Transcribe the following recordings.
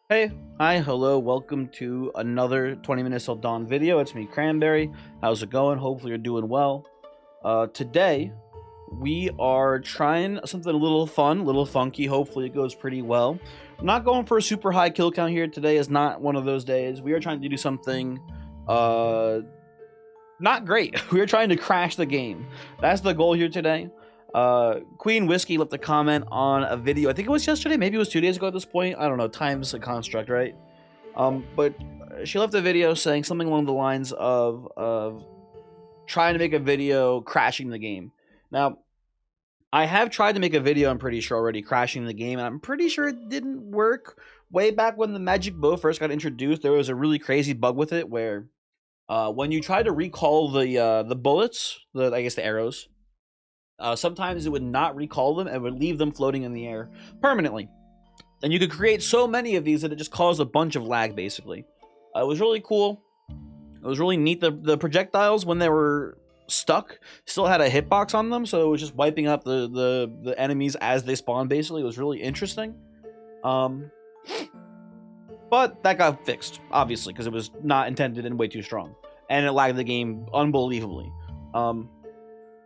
Hey, hi, hello, welcome to another 20 minutes till dawn video. It's me, Cranberry. How's it going? Hopefully you're doing well. Today, we are trying something a little fun, a little funky. Hopefully it goes pretty well. I'm not going for a super high kill count here. Today is not one of those days. We are trying to do something, not great. We are trying to crash the game. That's the goal here today. Queen Whiskey left a comment on a video. I think it was yesterday, maybe it was 2 days ago at this point. I don't know. Time's a construct, right? But she left a video saying something along the lines of trying to make a video crashing the game. Now, I have tried to make a video, I'm pretty sure already, crashing the game, and I'm pretty sure it didn't work. Way back when the Magic Bow first got introduced, there was a really crazy bug with it where when you try to recall the bullets, I guess the arrows, sometimes it would not recall them and would leave them floating in the air permanently. And you could create so many of these that it just caused a bunch of lag, basically. It was really cool. It was really neat. The projectiles, when they were stuck, still had a hitbox on them, so it was just wiping out the enemies as they spawned, basically. It was really interesting. But that got fixed, obviously, because it was not intended and way too strong. And it lagged the game unbelievably.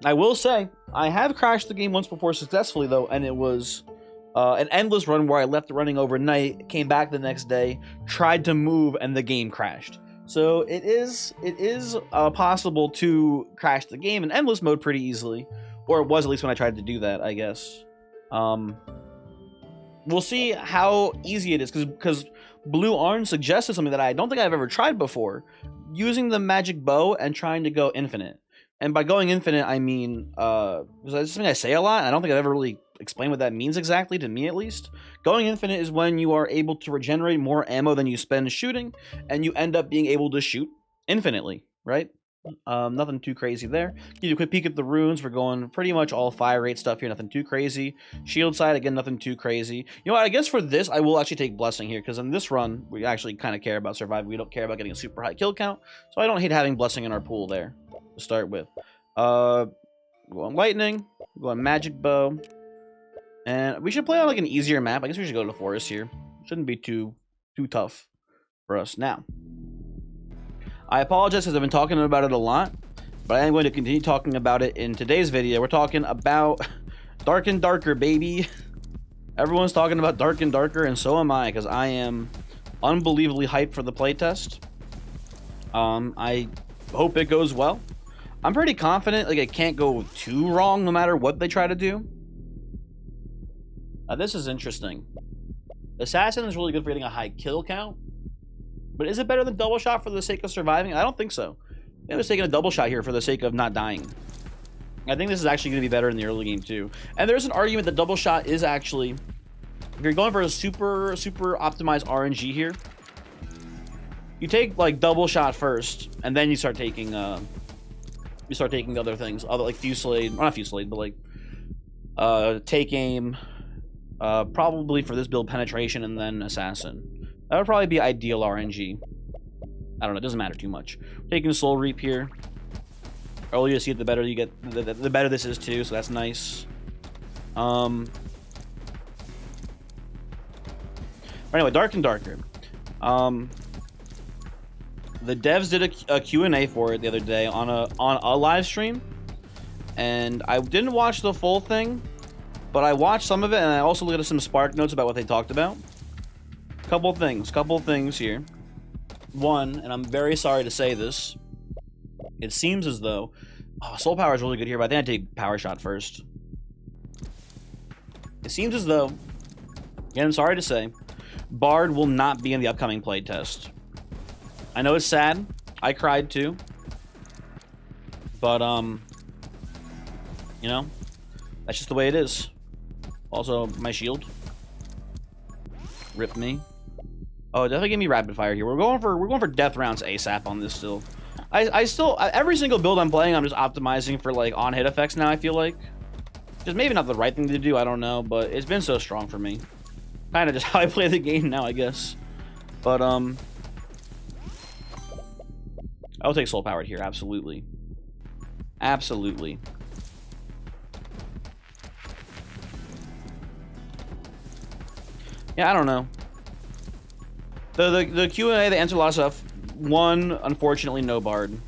I will say, I have crashed the game once before successfully, though, and it was an endless run where I left it running overnight, came back the next day, tried to move, and the game crashed. So it is possible to crash the game in endless mode pretty easily, or it was at least when I tried to do that, I guess. We'll see how easy it is, because Blue Orange suggested something that I don't think I've ever tried before, using the Magic Bow and trying to go infinite. And by going infinite, I mean, it's something I say a lot, and I don't think I've ever really explained what that means exactly, to me at least. Going infinite is when you are able to regenerate more ammo than you spend shooting, and you end up being able to shoot infinitely, right? Nothing too crazy there. Give you a quick peek at the runes. We're going pretty much all fire rate stuff here, nothing too crazy. Shield side, again, nothing too crazy. You know what, I guess for this, I will actually take Blessing here, because in this run, we actually kind of care about surviving. We don't care about getting a super high kill count, so I don't hate having Blessing in our pool there to start with. Go on Lightning, go on Magic Bow, and we should play on like an easier map. I guess we should go to the forest here. Shouldn't be too tough for us. Now, I apologize because I've been talking about it a lot, but I am going to continue talking about it in today's video. We're talking about Dark and Darker, baby. Everyone's talking about Dark and Darker, and so am I, because I am unbelievably hyped for the playtest. I hope it goes well. I'm pretty confident, like, it can't go too wrong no matter what they try to do. This is interesting. Assassin is really good for getting a high kill count, but is it better than double shot for the sake of surviving? I don't think so. I was taking a double shot here for the sake of not dying. I think this is actually going to be better in the early game too. And there's an argument that double shot is actually, if you're going for a super optimized RNG here, you take like double shot first, and then you start taking the other things, other like Fusillade, not Fusillade, but like take aim, probably for this build penetration, and then assassin. That would probably be ideal RNG. I don't know, it doesn't matter too much. Taking Soul Reap here. Earlier you see it, the better you get, the better this is too, so that's nice. Anyway, Dark and Darker. The devs did a Q&A for it the other day on a live stream, and I didn't watch the full thing, but I watched some of it, and I also looked at some Spark notes about what they talked about. Couple things here. One, and I'm very sorry to say this, it seems as though Soul Power is really good here, but I think I take Power Shot first. It seems as though, again, I'm sorry to say, Bard will not be in the upcoming playtest. I know it's sad. I cried too. But, you know, that's just the way it is. Also, my shield. Rip me. Oh, definitely give me rapid fire here. We're going for death rounds ASAP on this still. I still, every single build I'm playing, I'm just optimizing for like on hit effects now, I feel like. Just maybe not the right thing to do, I don't know, but it's been so strong for me. Kind of just how I play the game now, I guess. But, I'll take Soul Powered here, absolutely. Absolutely. Yeah, I don't know. The Q&A, they answered a lot of stuff. One, unfortunately, no Bard.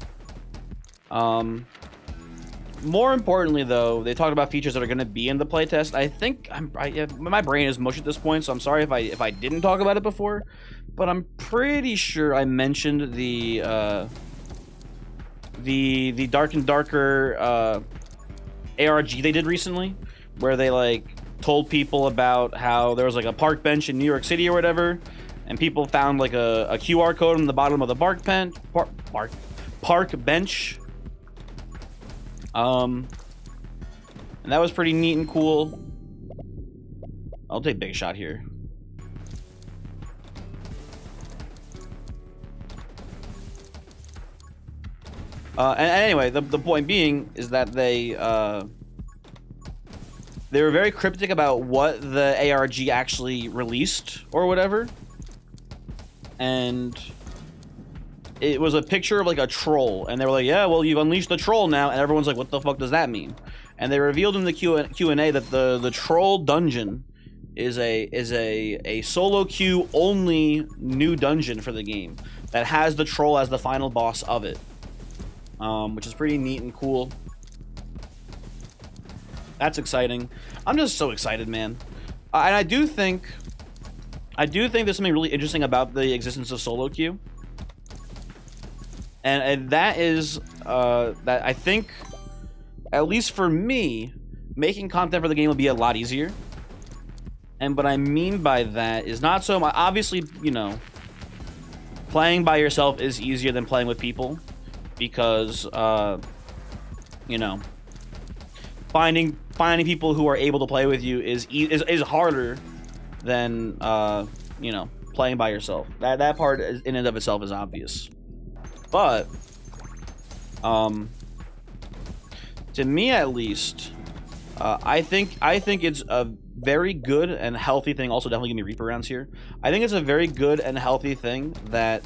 More importantly, though, they talked about features that are going to be in the playtest. I think my brain is mush at this point, so I'm sorry if I didn't talk about it before, but I'm pretty sure I mentioned the Dark and Darker ARG they did recently, where they like told people about how there was like a park bench in New York City or whatever, and people found like a QR code on the bottom of the park bench. And that was pretty neat and cool. I'll take Big Shot here. And anyway, the point being is that they were very cryptic about what the ARG actually released or whatever. And it was a picture of like a troll, and they were like, yeah, well, you've unleashed the troll now, and everyone's like, what the fuck does that mean? And they revealed in the Q&A that the troll dungeon is a solo queue only new dungeon for the game that has the troll as the final boss of it, which is pretty neat and cool. That's exciting. I'm just so excited, man. And I do think there's something really interesting about the existence of solo queue. And that is that I think, at least for me, making content for the game will be a lot easier. And what I mean by that is not so much, obviously, you know, playing by yourself is easier than playing with people, because you know, finding people who are able to play with you is harder than you know, playing by yourself. That part in and of itself is obvious. But to me at least, I think it's a very good and healthy thing. Also, definitely give me Reaper rounds here. I think it's a very good and healthy thing that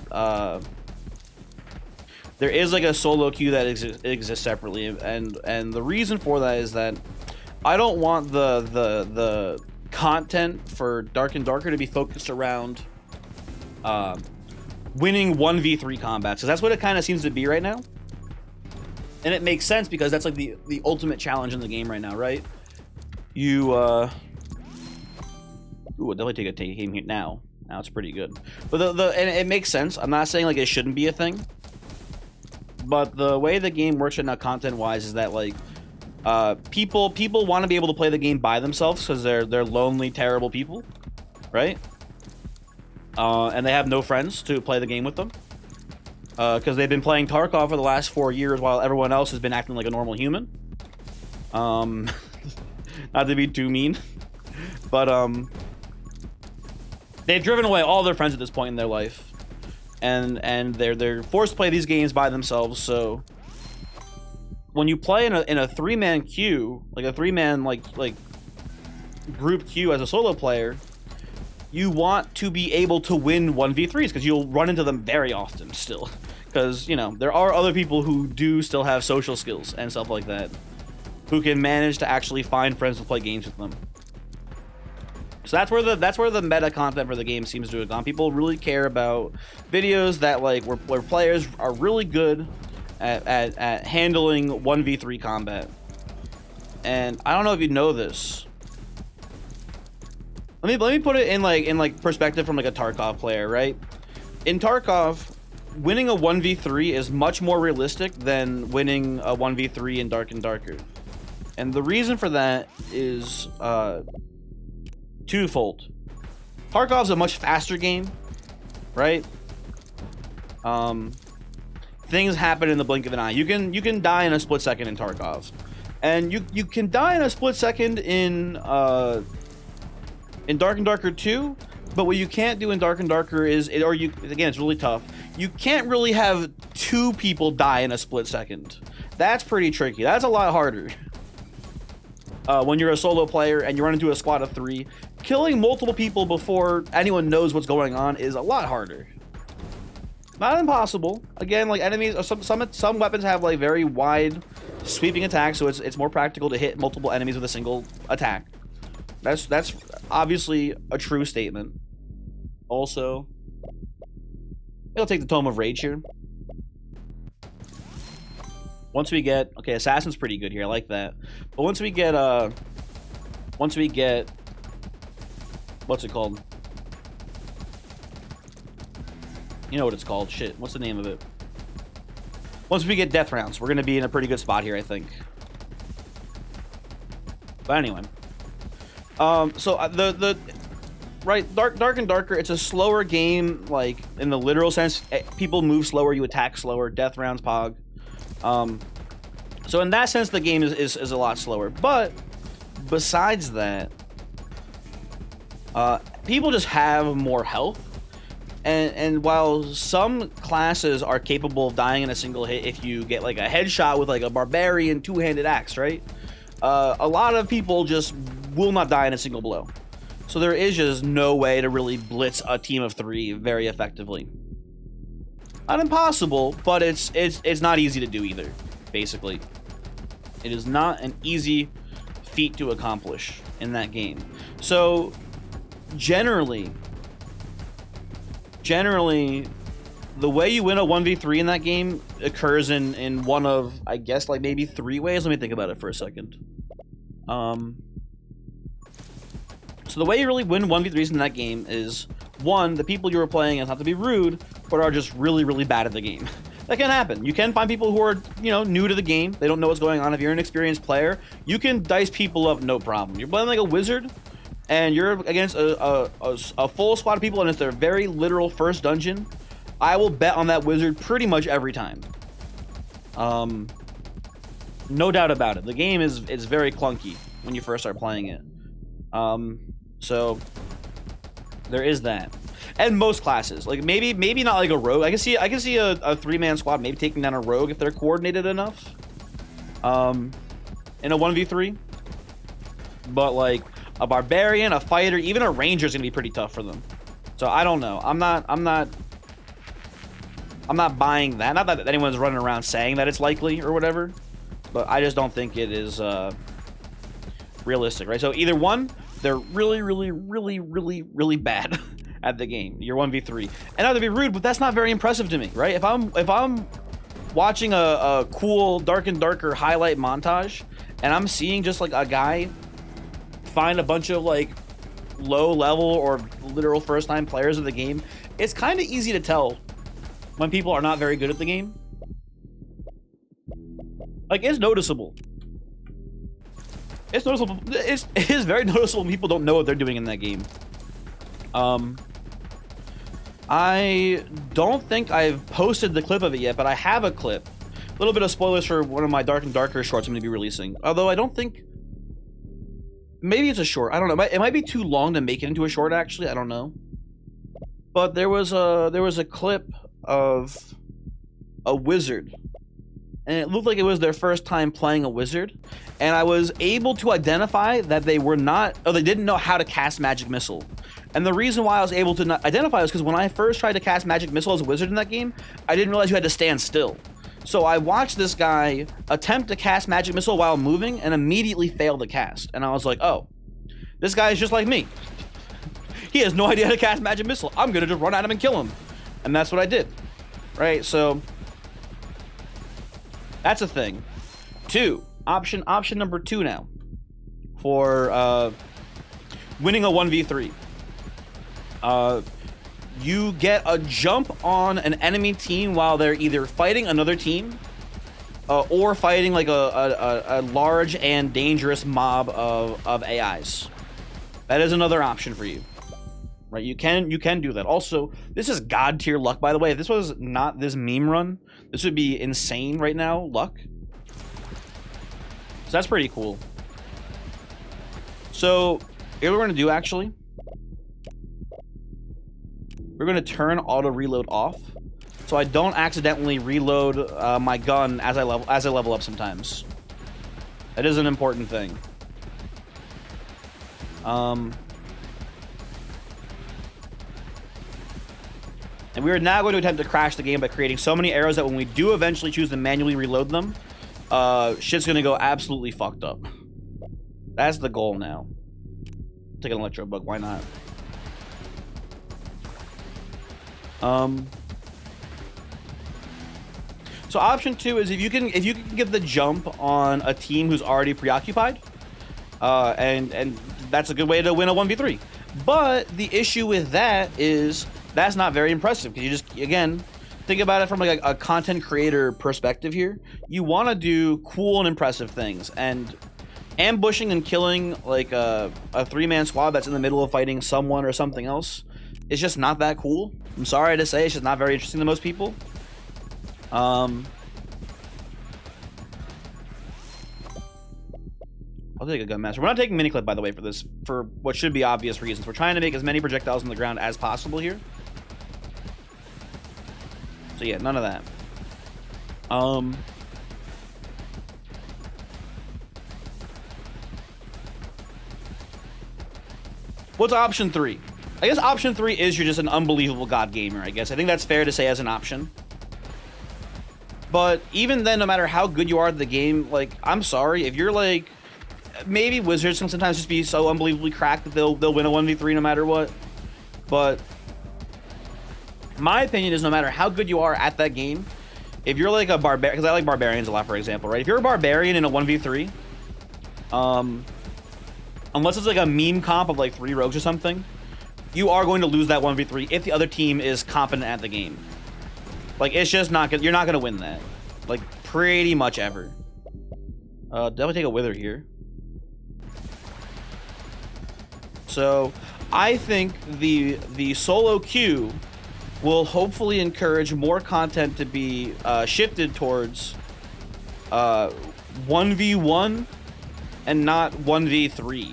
there is like a solo queue that exists separately, and the reason for that is that I don't want the content for Dark and Darker to be focused around winning 1v3 combats, because that's what it kind of seems to be right now. And it makes sense, because that's like the ultimate challenge in the game right now, right? You ooh, I'll definitely take a game here now. Now it's pretty good. But and it makes sense. I'm not saying like it shouldn't be a thing, but the way the game works right now content wise is that like people want to be able to play the game by themselves, because they're lonely, terrible people, right? And they have no friends to play the game with them, because they've been playing Tarkov for the last 4 years while everyone else has been acting like a normal human. Not to be too mean, but they've driven away all their friends at this point in their life, and they're forced to play these games by themselves. So when you play in a 3-man queue, like a 3-man like group queue as a solo player, you want to be able to win 1v3s, because you'll run into them very often still, because, you know, there are other people who do still have social skills and stuff like that, who can manage to actually find friends to play games with them. So that's where the meta content for the game seems to have gone. People really care about videos that like where players are really good at handling 1v3 combat. And I don't know if you know this. Let me put it in like perspective from like a Tarkov player, right? In Tarkov, winning a 1v3 is much more realistic than winning a 1v3 in Dark and Darker. And the reason for that is twofold. Tarkov's a much faster game, right? Things happen in the blink of an eye. You can die in a split second in Tarkov, and you can die in a split second in Dark and Darker 2, but what you can't do in Dark and Darker is, again, it's really tough. You can't really have 2 people die in a split second. That's pretty tricky. That's a lot harder. When you're a solo player and you run into a squad of 3, killing multiple people before anyone knows what's going on is a lot harder. Not impossible. Again, like enemies, some weapons have like very wide sweeping attacks, so it's more practical to hit multiple enemies with a single attack. That's obviously a true statement. Also, I'll take the Tome of Rage here. Once we get... Okay, Assassin's pretty good here. I like that. But once we get... What's it called? You know what it's called. Shit. What's the name of it? Once we get Death Rounds, we're going to be in a pretty good spot here, I think. But anyway. So right, Dark and Darker, it's a slower game, like, in the literal sense. People move slower, you attack slower. Death Rounds, Pog. So in that sense, the game is a lot slower. But besides that, people just have more health. And while some classes are capable of dying in a single hit if you get like a headshot with like a barbarian two-handed axe, right? A lot of people just will not die in a single blow. So there is just no way to really blitz a team of 3 very effectively. Not impossible, but it's not easy to do either, basically. It is not an easy feat to accomplish in that game. So generally, the way you win a 1v3 in that game occurs in one of, I guess, like maybe 3 ways. Let me think about it for a second. So the way you really win 1v3s in that game is, 1, the people you were playing against have to be rude, but are just really, really bad at the game. That can happen. You can find people who are, you know, new to the game. They don't know what's going on. If you're an experienced player, you can dice people up, no problem. You're playing like a wizard, and you're against a full squad of people, and it's their very literal first dungeon. I will bet on that wizard pretty much every time. No doubt about it. The game is very clunky when you first start playing it. So there is that. And most classes, like maybe not like a rogue. I can see a 3-man squad maybe taking down a rogue if they're coordinated enough. In a 1v3. But like a barbarian, a fighter, even a ranger is gonna be pretty tough for them. So I don't know. I'm not buying that. Not that anyone's running around saying that it's likely or whatever, but I just don't think it is realistic, right? So either one, they're really, really, really, really, really bad at the game. You're 1v3, and not to be rude, but that's not very impressive to me, right? If I'm watching a cool Dark and Darker highlight montage, and I'm seeing just like a guy find a bunch of like low level or literal first time players of the game, it's kind of easy to tell when people are not very good at the game. Like, it's noticeable. It's noticeable. It is very noticeable when people don't know what they're doing in that game. I don't think I've posted the clip of it yet, but I have a clip. A little bit of spoilers for one of my Dark and Darker shorts I'm going to be releasing. Although I don't think... Maybe it's a short. I don't know. It might be too long to make it into a short, actually. I don't know. But there was a clip of a wizard. And it looked like it was their first time playing a wizard. And I was able to identify that they were not... Or they didn't know how to cast Magic Missile. And the reason why I was able to not identify is because when I first tried to cast Magic Missile as a wizard in that game, I didn't realize you had to stand still. So I watched this guy attempt to cast Magic Missile while moving and immediately failed the cast. And I was like, oh, this guy is just like me. He has no idea how to cast Magic Missile. I'm going to just run at him and kill him. And that's what I did. Right? So that's a thing. Option number 2 now for winning a 1v3. You get a jump on an enemy team while they're either fighting another team or fighting like a large and dangerous mob of AIs. That is another option for you. Right? You can do that. Also, this is god tier luck, by the way. If this was not this meme run, this would be insane right now, luck. So that's pretty cool. So here's what we're gonna do actually. We're going to turn auto reload off, so I don't accidentally reload my gun as I level up sometimes. That is an important thing. And we are now going to attempt to crash the game by creating so many arrows that when we do eventually choose to manually reload them, shit's going to go absolutely fucked up. That's the goal now. Take an electro bug, why not? So option 2 is if you can get the jump on a team who's already preoccupied, and that's a good way to win a 1v3. But the issue with that is that's not very impressive, because you just, again, think about it from like a content creator perspective here. You want to do cool and impressive things, and ambushing and killing like a 3-man squad that's in the middle of fighting someone or something else is just not that cool. I'm sorry to say, it's just not very interesting to most people. I'll take a gun master. We're not taking miniclip, by the way, for this, for what should be obvious reasons. We're trying to make as many projectiles on the ground as possible here. So yeah, none of that. What's option 3? I guess option 3 is you're just an unbelievable god gamer, I guess. I think that's fair to say as an option. But even then, no matter how good you are at the game, like, I'm sorry, if you're like, maybe wizards can sometimes just be so unbelievably cracked that they'll win a 1v3 no matter what. But my opinion is no matter how good you are at that game, if you're like a barbarian, because I like barbarians a lot, for example, right? If you're a barbarian in a 1v3, unless it's like a meme comp of like 3 rogues or something, you are going to lose that 1v3 if the other team is competent at the game. Like, it's just not gonna, you're not gonna win that, like, pretty much ever. Definitely take a wither here. So I think the solo queue will hopefully encourage more content to be shifted towards 1v1 and not 1v3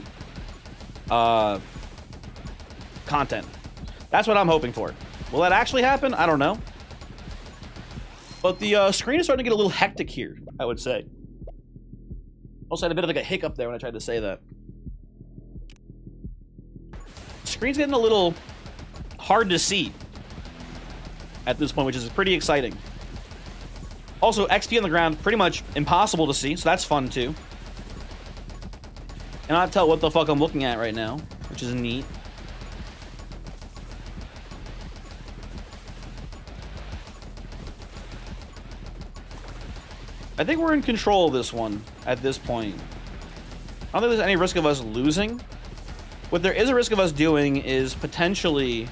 content. That's what I'm hoping for. Will that actually happen? I don't know. But the screen is starting to get a little hectic here, I would say. Also had a bit of like a hiccup there when I tried to say that. Screen's getting a little hard to see at this point, which is pretty exciting. Also, XP on the ground, pretty much impossible to see, so that's fun too. And I tell what the fuck I'm looking at right now, which is neat. I think we're in control of this one at this point. I don't think there's any risk of us losing. What there is a risk of us doing is potentially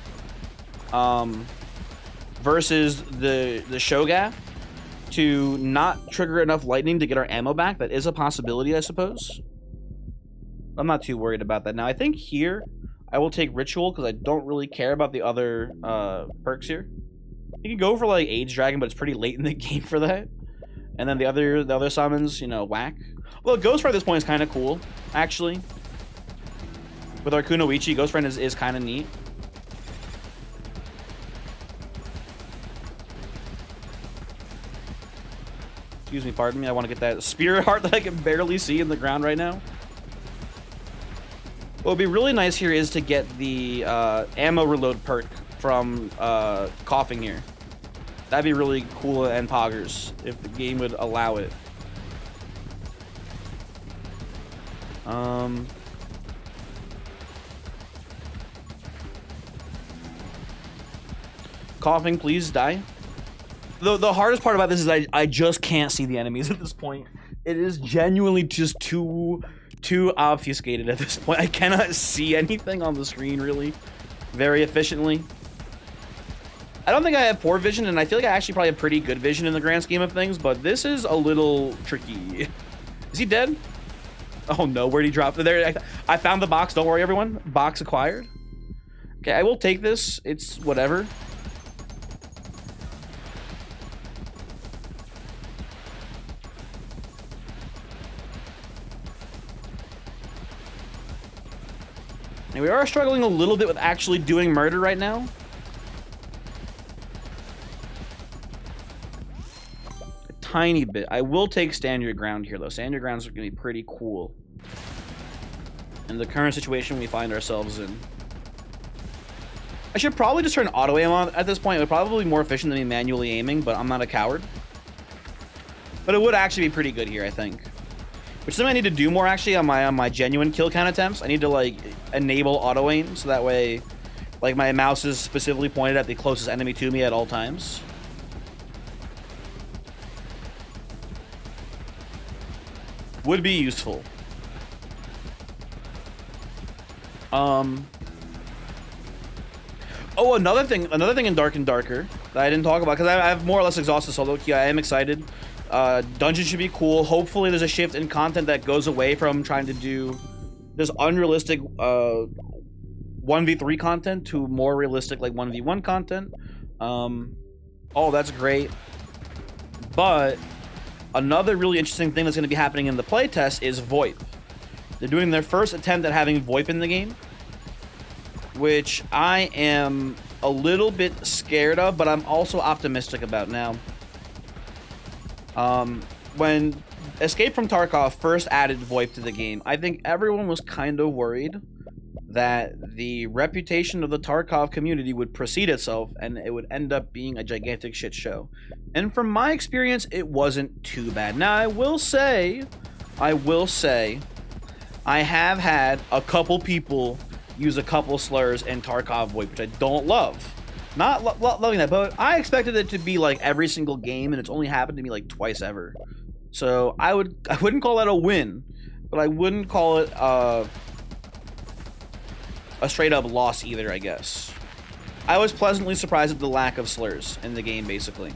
versus the Shogath to not trigger enough lightning to get our ammo back. That is a possibility, I suppose. I'm not too worried about that. Now, I think here I will take Ritual because I don't really care about the other perks here. You can go for like Age Dragon, but it's pretty late in the game for that. And then the other summons, you know, whack. Well, Ghost Friend at this point is kind of cool, actually. With our Kunoichi, Ghost Friend is kind of neat. Excuse me, pardon me. I want to get that Spirit Heart that I can barely see in the ground right now. What would be really nice here is to get the ammo reload perk from Coughing here. That'd be really cool and poggers if the game would allow it. Coughing, please die. The hardest part about this is I just can't see the enemies at this point. It is genuinely just too obfuscated at this point. I cannot see anything on the screen really very efficiently. I don't think I have poor vision, and I feel like I actually probably have pretty good vision in the grand scheme of things, but this is a little tricky. Is he dead? Oh no, where'd he drop? There, I found the box. Don't worry, everyone. Box acquired. Okay, I will take this. It's whatever. And we are struggling a little bit with actually doing murder right now. A tiny bit. I will take Stand Your Ground here, though. Stand Your Grounds are going to be pretty cool in the current situation we find ourselves in. I should probably just turn auto aim on at this point. It would probably be more efficient than me manually aiming, but I'm not a coward. But it would actually be pretty good here, I think. Which is something I need to do more actually on my genuine kill count attempts. I need to like enable auto aim so that way like my mouse is specifically pointed at the closest enemy to me at all times. would be useful. Oh, another thing in Dark and Darker that I didn't talk about, because I have more or less exhausted, so low-key I am excited. Dungeons should be cool. Hopefully there's a shift in content that goes away from trying to do this unrealistic 1v3 content to more realistic like 1v1 content. Oh, that's great. But another really interesting thing that's going to be happening in the playtest is VoIP. They're doing their first attempt at having VoIP in the game, which I am a little bit scared of, but I'm also optimistic about now. When Escape from Tarkov first added VoIP to the game, I think everyone was kind of worried that the reputation of the Tarkov community would precede itself and it would end up being a gigantic shit show. And from my experience, it wasn't too bad. Now, I will say, I have had a couple people use a couple slurs in Tarkov VoIP, which I don't love. Not loving that, but I expected it to be like every single game, and it's only happened to me like twice ever. So I wouldn't call that a win, but I wouldn't call it a straight up loss either, I guess. I was pleasantly surprised at the lack of slurs in the game, basically.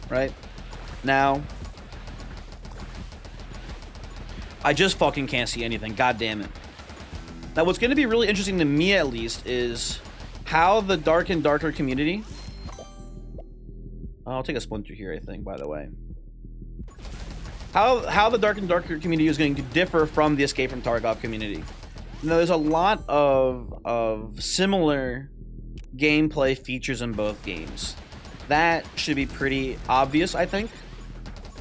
Right? Now, I just fucking can't see anything. God damn it. Now, what's going to be really interesting to me, at least, is how the Dark and Darker community... I'll take a splinter here, I think, by the way. How the Dark and Darker community is going to differ from the Escape from Tarkov community. Now, there's a lot of similar gameplay features in both games. That should be pretty obvious, I think.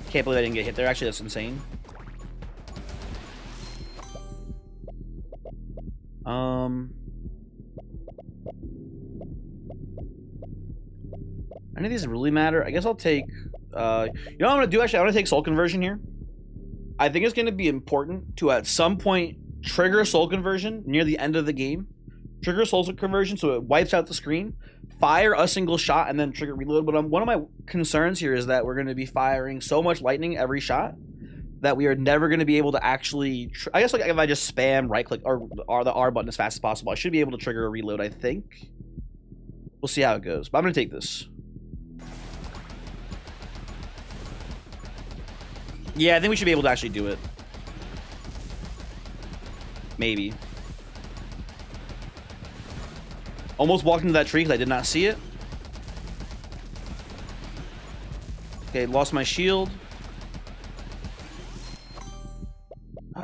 Can't believe I didn't get hit there. Actually, that's insane. Any of these really matter? I guess I'll take... you know what I'm going to do, actually? I'm going to take Soul Conversion here. I think it's going to be important to, at some point, trigger Soul Conversion near the end of the game. Trigger Soul Conversion so it wipes out the screen. Fire a single shot and then trigger reload. But one of my concerns here is that we're going to be firing so much lightning every shot that we are never going to be able to actually... I guess like if I just spam right-click or the R button as fast as possible, I should be able to trigger a reload, I think. We'll see how it goes. But I'm going to take this. Yeah, I think we should be able to actually do it. Maybe. Almost walked into that tree because I did not see it. Okay, lost my shield.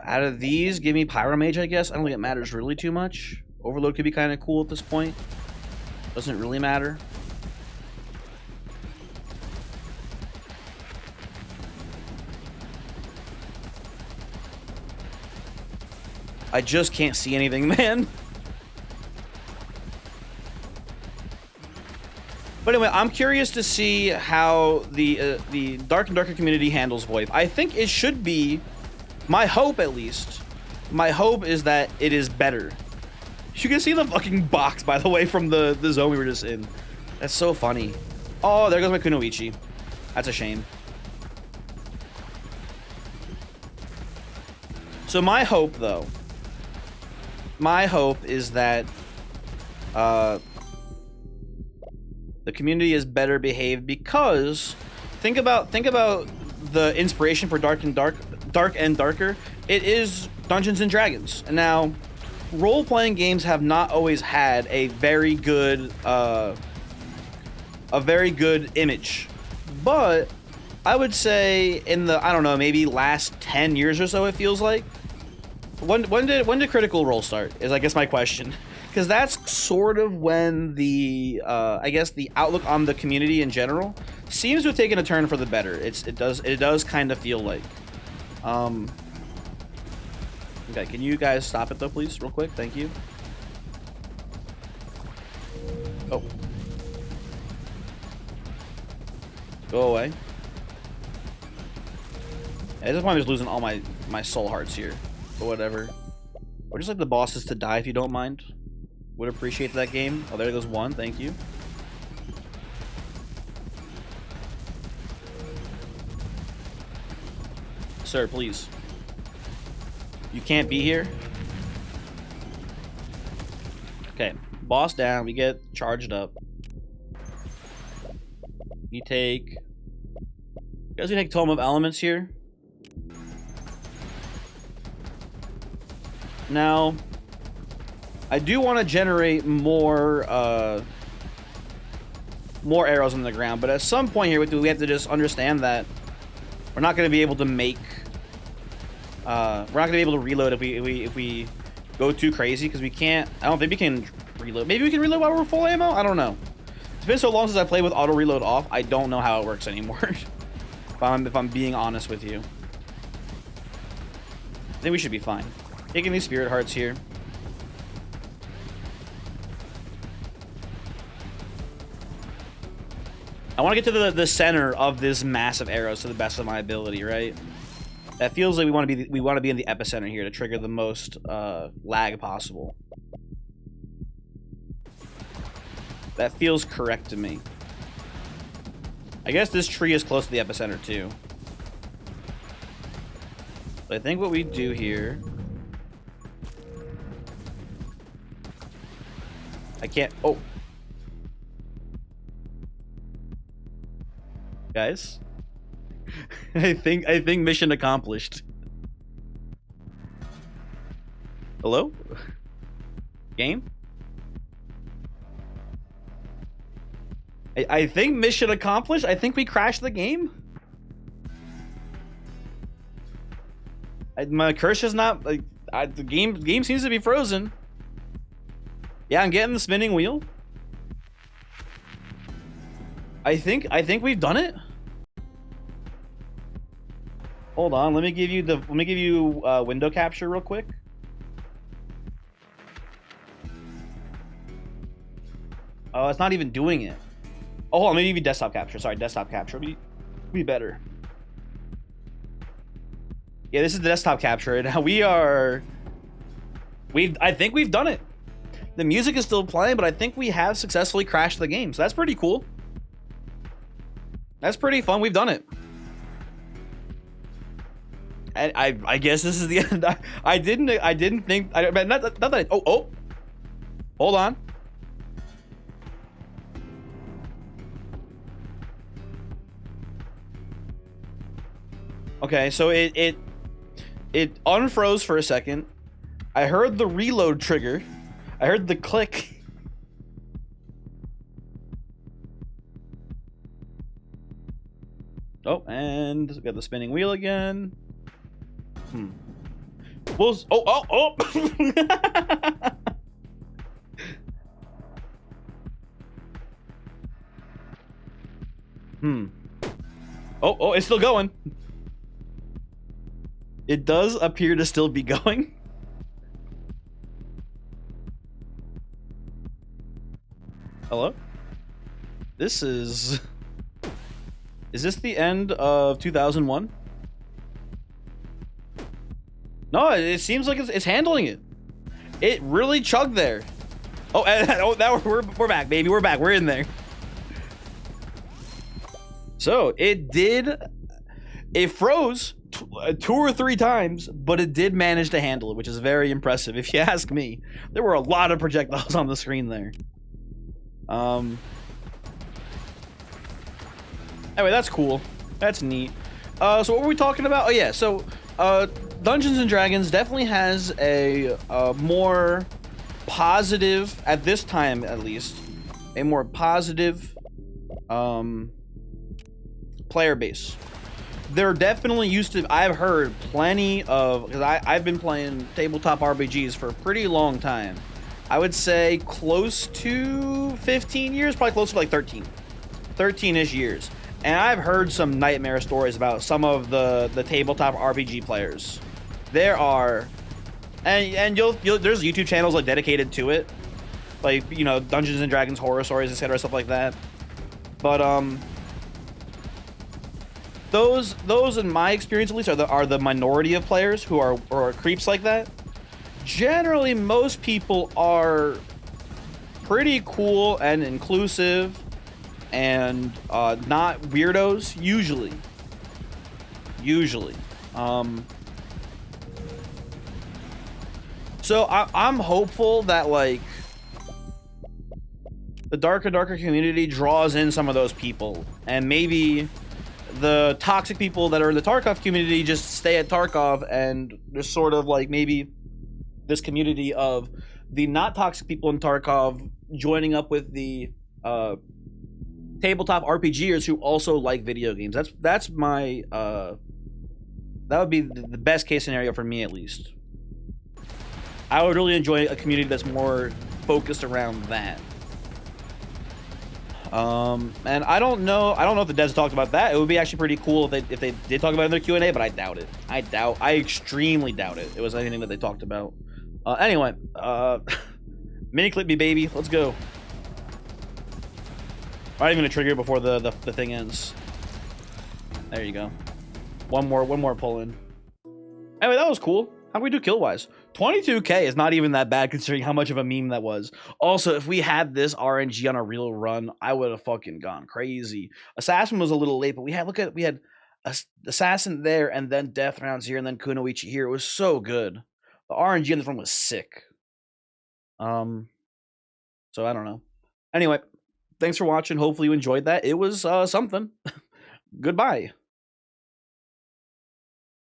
Out of these, give me Pyromage, I guess. I don't think it matters really too much. Overload could be kind of cool at this point. Doesn't really matter. I just can't see anything, man. But anyway, I'm curious to see how the Dark and Darker community handles VoIP. I think it should be, my hope at least, my hope is that it is better. You can see the fucking box, by the way, from the zone we were just in. That's so funny. Oh, there goes my Kunoichi. That's a shame. So my hope, though, my hope is that the community is better behaved, because think about the inspiration for Dark and Darker. It is Dungeons and Dragons. And now, role-playing games have not always had a very good image. But I would say in the, I don't know, maybe last 10 years or so, it feels like. When did Critical Role start? Is I guess my question, because that's sort of when the I guess the outlook on the community in general seems to have taken a turn for the better. It does kind of feel like. Okay, can you guys stop it though, please, real quick? Thank you. Oh, go away. At this point, I'm just losing all my soul hearts here. But whatever. Or just like the bosses to die if you don't mind. Would appreciate that game. Oh, there goes one. Thank you. Sir, please. You can't be here. Okay, boss down. We get charged up. You take... You guys gonna take Tome of Elements here? Now, I do want to generate more arrows on the ground, but at some point here, we have to just understand that we're not going to be able to make... we're not going to be able to reload if we go too crazy, because we can't... I don't think we can reload. Maybe we can reload while we're full ammo? I don't know. It's been so long since I played with auto reload off, I don't know how it works anymore. if I'm being honest with you. I think we should be fine. Taking these spirit hearts here. I want to get to the center of this mass of arrows to the best of my ability, right? That feels like we want to be in the epicenter here to trigger the most lag possible. That feels correct to me. I guess this tree is close to the epicenter too. But I think what we do here... I can't... Oh. Guys. I think mission accomplished. Hello? Game? I think mission accomplished. I think we crashed the game. My curse is not like the game seems to be frozen. Yeah, I'm getting the spinning wheel. I think we've done it. Hold on, let me give you window capture real quick. Oh, it's not even doing it. Oh, hold on, let me give you desktop capture. Sorry, desktop capture will be better. Yeah, this is the desktop capture, and I think we've done it. The music is still playing, but I think we have successfully crashed the game, so that's pretty cool. That's pretty fun. We've done it. And I guess this is the end. I didn't think. Not that. Oh. Hold on. Okay, so it unfroze for a second. I heard the reload trigger. I heard the click. Oh, and we got the spinning wheel again. Oh. Oh, it's still going. It does appear to still be going. Hello? This is... Is this the end of 2001? No, it seems like it's handling it. It really chugged there. Oh, now we're back, baby. We're back. We're in there. So it froze 2 or 3 times, but it did manage to handle it, which is very impressive if you ask me. There were a lot of projectiles on the screen there. Anyway, that's cool. That's neat. So what were we talking about? Oh yeah, so Dungeons and Dragons definitely has a more positive, at this time at least, a more positive player base. There definitely used to, I've heard plenty of, because I've been playing tabletop RPGs for a pretty long time. I would say close to 15 years, probably close to like 13-ish years. And I've heard some nightmare stories about some of the tabletop RPG players. There are, and you'll there's YouTube channels like dedicated to it, like, you know, Dungeons and Dragons horror stories, etc., stuff like that. But those in my experience at least are the minority of players who are creeps like that. Generally, most people are pretty cool and inclusive and not weirdos, usually. So I'm hopeful that like the darker community draws in some of those people, and maybe the toxic people that are in the Tarkov community just stay at Tarkov, and there's sort of like maybe this community of the not toxic people in Tarkov joining up with the tabletop RPGers who also like video games. That's my that would be the best case scenario for me, at least. I would really enjoy a community that's more focused around that. And I don't know if the devs talked about that. It would be actually pretty cool if they did talk about it in their Q&A, but I doubt it. I extremely doubt it was anything that they talked about. Anyway, mini clip me, baby. Let's go. I'm not even gonna trigger before the thing ends. There you go. One more pull in. Anyway, that was cool. How'd we do kill wise? 22k is not even that bad considering how much of a meme that was. Also, if we had this RNG on a real run, I would have fucking gone crazy. Assassin was a little late, but we had Assassin there, and then Death Rounds here, and then Kunoichi here. It was so good. The RNG in this one was sick. So I don't know. Anyway, thanks for watching. Hopefully you enjoyed that. It was something. Goodbye.